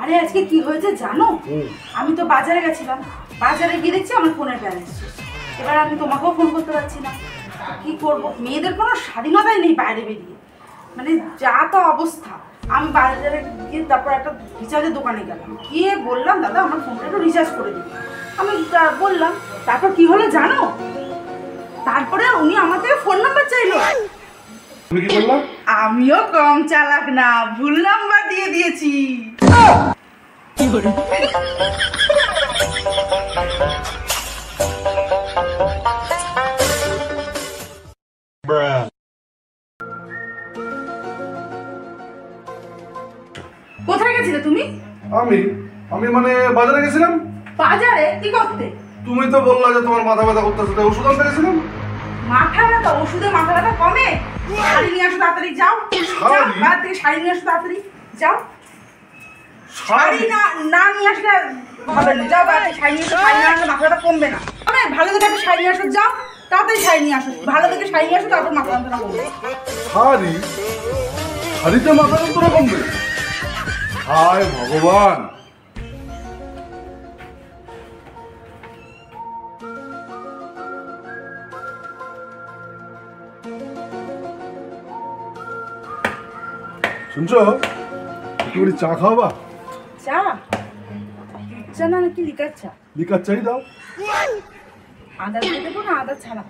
আরে আজকে কি হয়েছে জানো? আমি তো বাজারে গেছিলাম, বাজারে গিয়ে দেখছি আমার ফোনের ব্যালেন্স শেষ। এবার আমি তোমাকেও ফোন করতে পারছি না, কি করব? মেয়েদের কোনো স্বাধীনতাই নেই বাইরে বেরিয়ে, মানে যা তো অবস্থা। আমি বাজারে গিয়ে তারপর একটা রিচার্জের দোকানে গেলাম, গিয়ে বললাম দাদা আমার ফোনটা একটু রিচার্জ করে দিন। আমি বললাম, তারপর কি হলো জানো? তারপরে উনি আমার থেকে ফোন নাম্বার চাইলো। তুমি কি বললা? আমিও কম চালাক না, ভুল নাম্বার দিয়ে দিয়েছি। কি করে? কোথায় গেছিলে তুমি? আমি মানে বাজারে গেছিলাম। বাজারে কি করতে? তুমি তো বললা যে তোমার মাথা ব্যথা করতেছে, তাই ওষুধ আনতে গেছিলাম। মাথা ব্যথা? ওষুধে মাথা ব্যথা কমে? শাড়ি নিয়ে আসো তাড়াতাড়ি, যাও। বাজার থেকে শাড়ি নিয়ে আসো তাড়াতাড়ি, যাও। শাড়ি না নিয়ে আসলে হবে না, যাও বাজার থেকে শাড়ি নিয়ে আসো। শাড়ি নিয়ে আসলে মাথা ব্যথা কমবে না। ভালো দেখে একটা শাড়ি নিয়ে আসো, যাও তাড়াতাড়ি শাড়ি নিয়ে আসো। ভালো দেখে শাড়ি নিয়ে আসো, তারপর মাথা ব্যথা কমবে। শাড়িতে মাথা যন্ত্রণা কমবে? হায় ভগবান! শুনছো, একটু চা খাওয়াবা? চা? চা না নাকি লিকার চা? লিকার চাই দাও। আদা দিয়ে দেবো না আদা ছাড়া?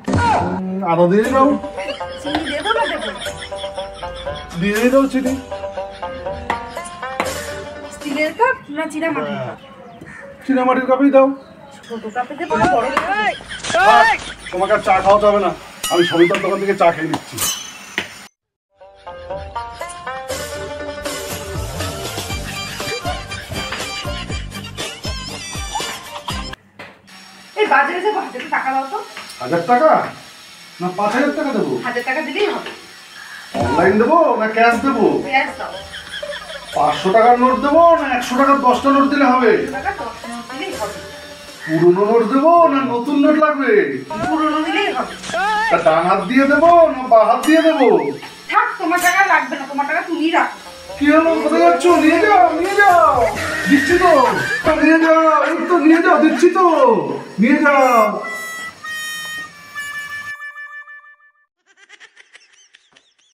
আদা দিয়ে দাও। চিনি দেবো না দেবো? দিয়ে দাও চিনি। স্টিলের কাপ না চীনামাটির কাপ? চীনামাটির কাপেই দাও। ছোট কাপে দেবো না বড় কাপে? তোমাকে আর চা খাওয়াতে হবে না, আমি সবিতার দোকান থেকে চা খেয়ে নিচ্ছি। এই বাজারে যাবো, 1000 টাকা দাও তো। 1000 টাকা না 5000 টাকা দেবো? 1000 টাকা দিলেই হবে। অনলাইন দেবো না ক্যাশ দেবো? ক্যাশ দাও। 500 টাকার নোট দেবো না 100 টাকার 10টা নোট দিলে হবে? 100 টাকা 10 নোট দিলেই হবে। পুরনো নোট দেবো না নতুন নোট লাগবে? পুরনো দিলেই হবে। তা ডান হাত দিয়ে দেবো না বাঁ হাত দিয়ে দেবো? থাক, তোমার টাকা লাগবে না, তোমার টাকা তুমিই রাখো। কি হলো, কোথায় যাচ্ছ? নিয়ে যাও, নিয়ে যাও, দিচ্ছি তো। নিয়ে যাও, এই তো নিয়ে যাও, দিচ্ছি তো, নিয়ে যাও।